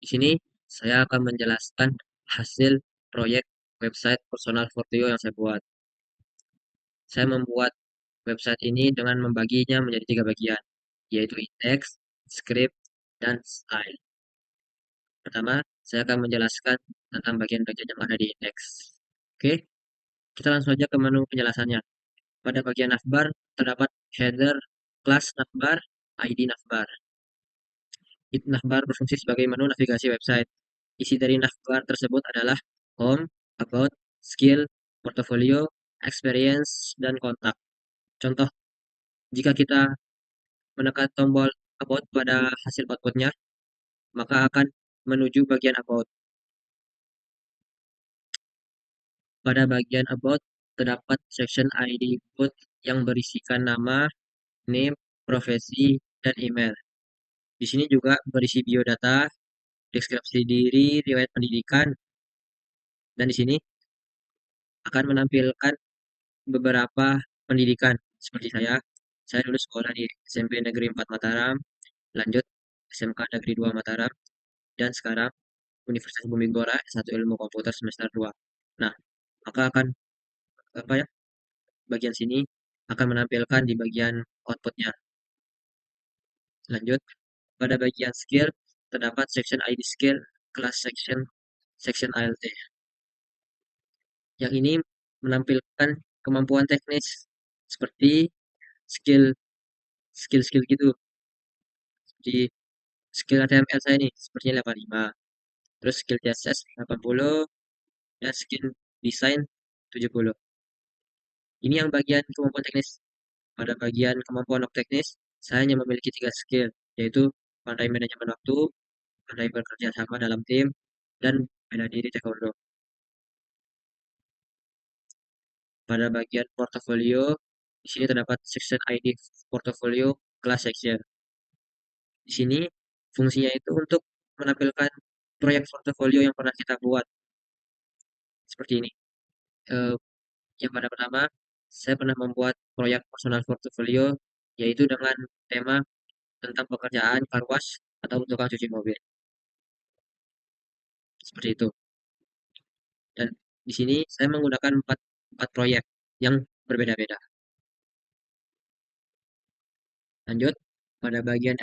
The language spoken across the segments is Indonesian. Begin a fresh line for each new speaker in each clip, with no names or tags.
Di sini saya akan menjelaskan hasil proyek website personal portfolio yang saya buat. Saya membuat website ini dengan membaginya menjadi 3 bagian, yaitu index, script, dan style. Pertama, saya akan menjelaskan tentang bagian-bagian yang ada di index. Oke, kita langsung saja ke menu penjelasannya. Pada bagian navbar terdapat header, kelas navbar, ID navbar. Navbar berfungsi sebagai menu navigasi website. Isi dari navbar tersebut adalah home, about, skill, portfolio, experience, dan kontak. Contoh, jika kita menekan tombol about pada hasil outputnya, maka akan menuju bagian about. Pada bagian about, terdapat section ID input yang berisikan nama, name, profesi, dan email. Di sini juga berisi biodata, deskripsi diri, riwayat pendidikan, dan di sini akan menampilkan beberapa pendidikan seperti saya dulu sekolah di SMP Negeri 4 Mataram, lanjut SMK Negeri 2 Mataram, dan sekarang Universitas Bumi Gora S1 Ilmu Komputer semester 2. Nah, maka akan apa ya? Bagian sini akan menampilkan di bagian outputnya. Lanjut, pada bagian skill terdapat section ID skill, class section ALT. Yang ini menampilkan kemampuan teknis seperti skill skill gitu. Di skill HTML saya nih sepertinya 85. Terus skill CSS 80 dan skill design 70. Ini yang bagian kemampuan teknis. Pada bagian kemampuan non teknis, saya hanya memiliki 3 skill, yaitu pandai manajemen waktu, pandai bekerja sama dalam tim, dan bela diri taekwondo. Pada bagian portofolio, di sini terdapat section ID portofolio class section. Di sini fungsinya itu untuk menampilkan proyek portofolio yang pernah kita buat. Seperti ini. Eh, yang pada pertama, saya pernah membuat proyek personal portfolio, yaitu dengan tema tentang pekerjaan car wash atau tukang cuci mobil. Seperti itu. Dan di sini saya menggunakan empat proyek yang berbeda-beda. Lanjut, pada bagian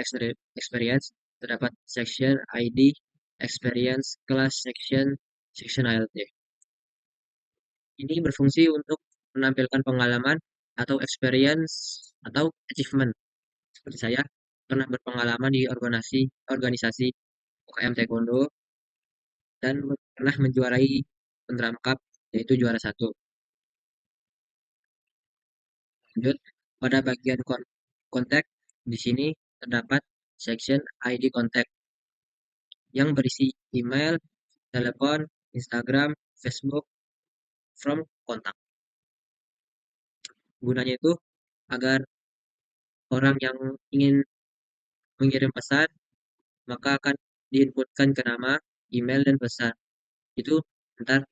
experience terdapat section ID, experience, class section ALT. Ini berfungsi untuk menampilkan pengalaman atau experience atau achievement. Seperti saya pernah berpengalaman di organisasi UKM Taekwondo dan pernah menjuarai Pendram Cup, yaitu juara 1. Lanjut, pada bagian kontak, di sini terdapat section ID kontak yang berisi email, telepon, Instagram, Facebook, from kontak. Gunanya itu agar orang yang ingin mengirim pesan, maka akan diinputkan ke nama, email, dan pesan. Itu ntar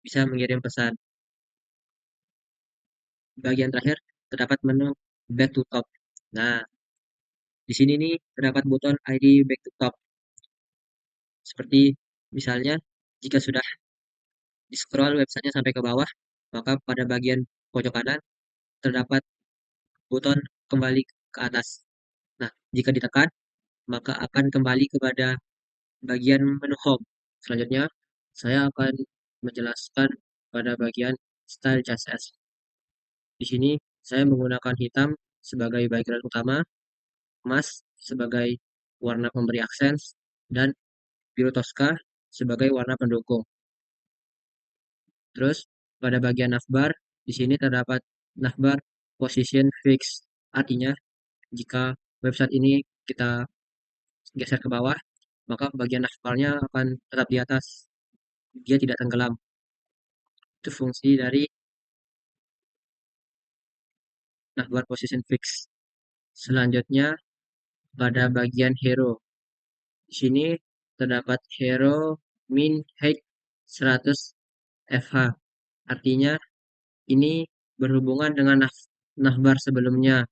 bisa mengirim pesan. Bagian terakhir terdapat menu back to top. Nah, di sini nih terdapat buton ID back to top. Seperti misalnya jika sudah di scroll websitenya sampai ke bawah, maka pada bagian pojok kanan terdapat buton kembali ke atas. Nah, jika ditekan, maka akan kembali kepada bagian menu home. Selanjutnya, saya akan menjelaskan pada bagian style CSS. Di sini saya menggunakan hitam sebagai background utama, emas sebagai warna pemberi aksens, dan biru toska sebagai warna pendukung. Terus pada bagian navbar, di sini terdapat navbar position fix. Artinya, jika website ini kita geser ke bawah, maka bagian navbarnya akan tetap di atas. Dia tidak tenggelam. Itu fungsi dari navbar position fix. Selanjutnya, pada bagian hero. Di sini terdapat hero min height 100 FH. Artinya, ini berhubungan dengan navbar sebelumnya.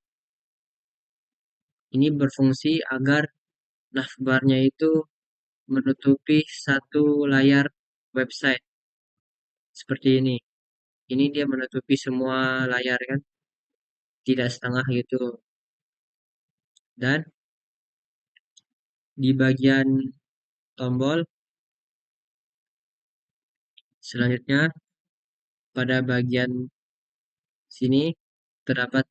Ini berfungsi agar navbarnya itu menutupi satu layar website seperti ini. Ini dia menutupi semua layar kan, tidak setengah gitu. Dan di bagian tombol selanjutnya pada bagian sini terdapat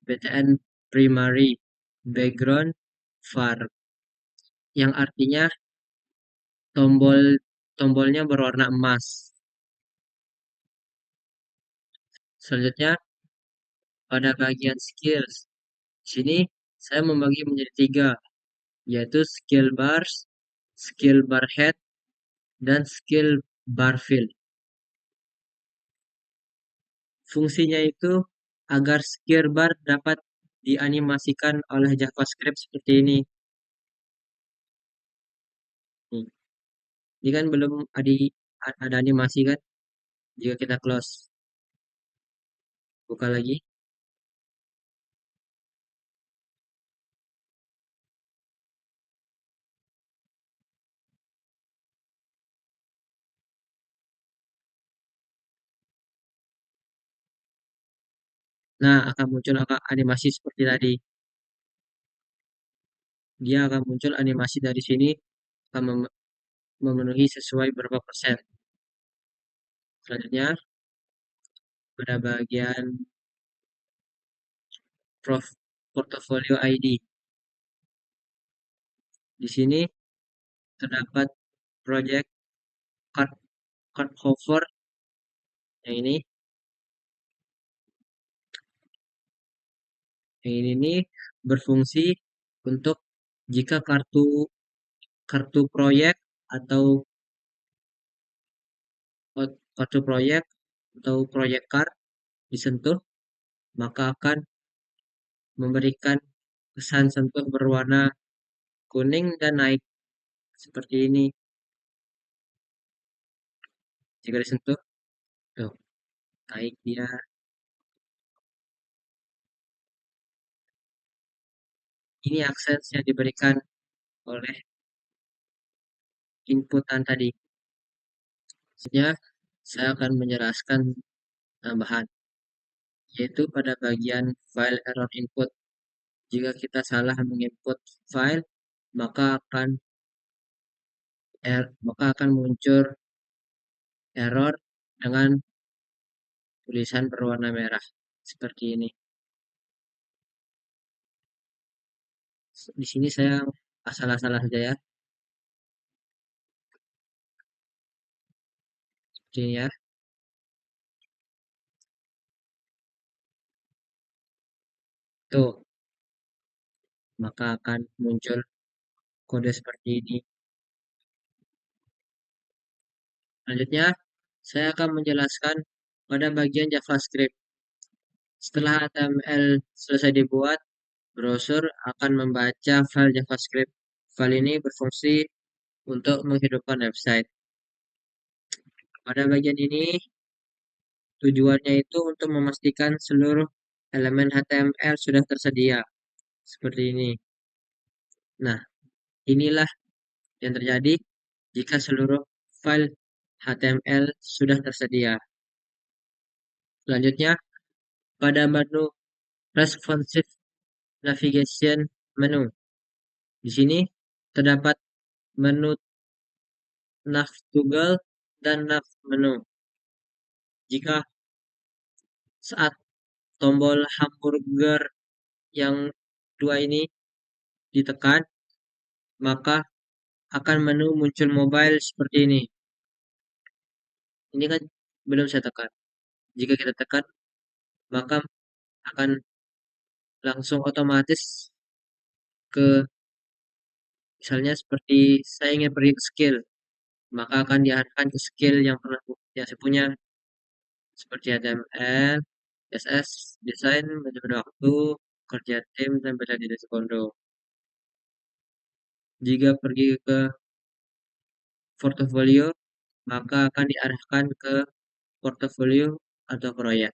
BTN primary background var yang artinya tombol tombolnya berwarna emas. Selanjutnya pada bagian skills. Sini saya membagi menjadi tiga, yaitu skill bars, skill bar head, dan skill bar fill. Fungsinya itu agar skill bar dapat dianimasikan oleh JavaScript seperti ini. Nih, ini kan belum ada animasi kan? Jika kita close, buka lagi. Nah, akan muncul animasi seperti tadi. Dia akan muncul animasi dari sini akan memenuhi sesuai berapa persen. Selanjutnya pada bagian portfolio ID. Di sini terdapat project card card cover yang ini. Yang ini nih berfungsi untuk jika kartu kartu proyek atau kartu proyek atau proyek card disentuh, maka akan memberikan kesan sentuh berwarna kuning dan naik seperti ini. Jika disentuh, tuh, naik dia. Ini akses yang diberikan oleh inputan tadi. Selanjutnya, saya akan menjelaskan tambahan, yaitu pada bagian file error input. Jika kita salah menginput file, maka akan muncul error dengan tulisan berwarna merah seperti ini. Di sini saya asal-asalah saja ya. Seperti ini ya. Tuh, maka akan muncul kode seperti ini. Selanjutnya, saya akan menjelaskan pada bagian JavaScript. Setelah HTML selesai dibuat, browser akan membaca file JavaScript. File ini berfungsi untuk menghidupkan website. Pada bagian ini, tujuannya itu untuk memastikan seluruh elemen HTML sudah tersedia. Seperti ini. Nah, inilah yang terjadi jika seluruh file HTML sudah tersedia. Selanjutnya, pada menu responsive navigation menu. Di sini terdapat menu nav toggle dan nav menu. Jika saat tombol hamburger yang dua ini ditekan, maka akan menu muncul mobile seperti ini. Ini kan belum saya tekan. Jika kita tekan, maka akan langsung otomatis ke misalnya seperti saya ingin pergi ke skill, maka akan diarahkan ke skill yang pernah yang saya punya seperti HTML, CSS, desain, manajemen waktu, kerja tim, dan bela diri taekwondo. Jika pergi ke portofolio, maka akan diarahkan ke portofolio atau proyek.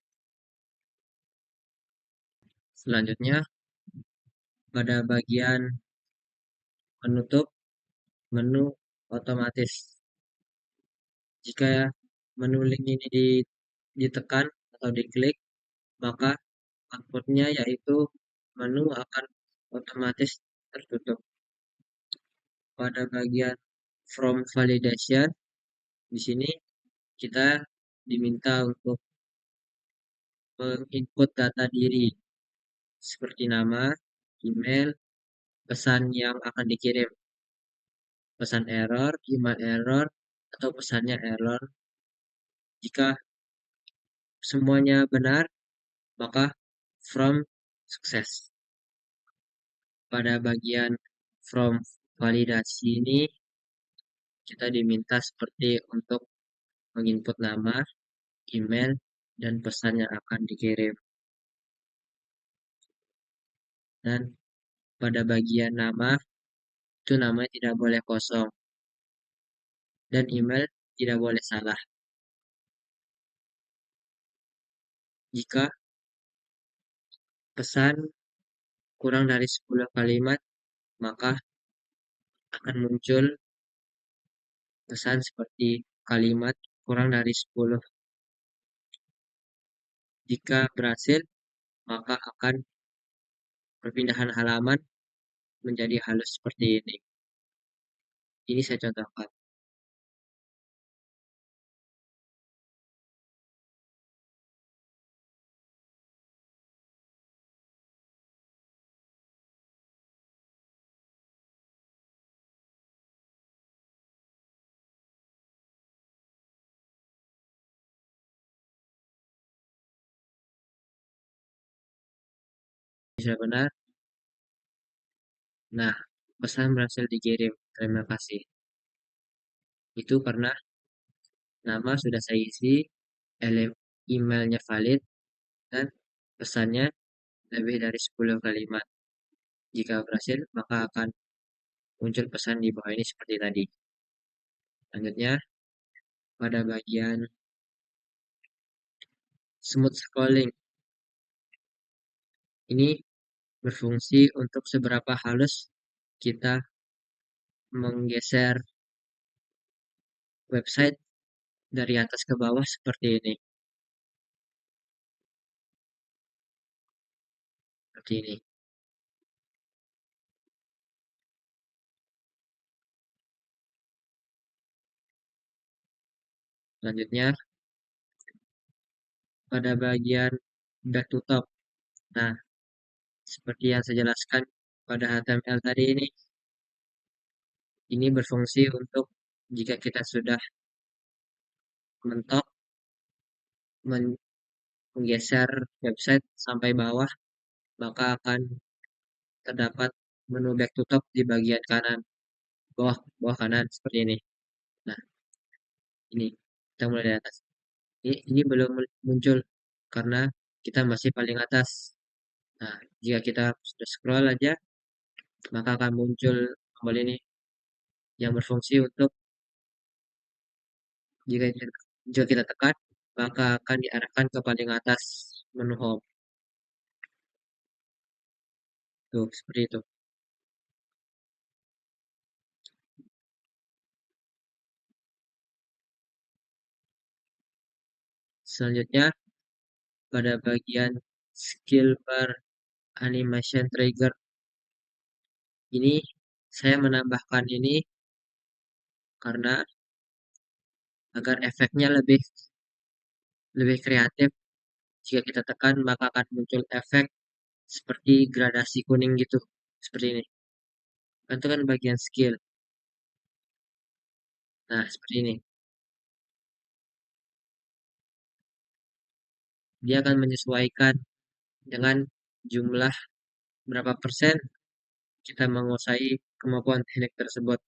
Selanjutnya, pada bagian menutup menu otomatis. Jika menu link ini ditekan atau diklik, maka outputnya yaitu menu akan otomatis tertutup. Pada bagian from validation, di sini kita diminta untuk menginput data diri seperti nama, email, pesan yang akan dikirim, pesan error, email error, atau pesannya error. Jika semuanya benar, maka from sukses. Pada bagian from validasi ini, kita diminta seperti untuk menginput nama, email, dan pesan yang akan dikirim. Dan pada bagian nama, itu namanya tidak boleh kosong. Dan email tidak boleh salah. Jika pesan kurang dari 10 kalimat, maka akan muncul pesan seperti kalimat kurang dari 10. Jika berhasil, maka akan perpindahan halaman menjadi halus seperti ini. Ini saya contohkan. Bisa benar. Nah, pesan berhasil dikirim. Terima kasih. Itu karena nama sudah saya isi, emailnya valid, dan pesannya lebih dari 10 kalimat. Jika berhasil, maka akan muncul pesan di bawah ini seperti tadi. Selanjutnya, pada bagian smooth scrolling, ini berfungsi untuk seberapa halus kita menggeser website dari atas ke bawah seperti ini. Seperti ini. Selanjutnya, pada bagian back to top. Nah, seperti yang saya jelaskan pada HTML tadi ini berfungsi untuk jika kita sudah mentok, menggeser website sampai bawah, maka akan terdapat menu back to top di bagian kanan, bawah, bawah kanan seperti ini. Nah, ini kita mulai dari atas. Ini belum muncul karena kita masih paling atas. Nah, jika kita sudah scroll aja, maka akan muncul tombol ini yang berfungsi untuk jika jika kita tekan, maka akan diarahkan ke paling atas menu home. Tuh, seperti itu. Selanjutnya, pada bagian skill bar animation trigger, ini saya menambahkan ini karena agar efeknya lebih kreatif. Jika kita tekan, maka akan muncul efek seperti gradasi kuning gitu, seperti ini. Itu kan bagian skill. Nah, seperti ini. Dia akan menyesuaikan dengan jumlah berapa persen kita menguasai kemampuan teknik tersebut.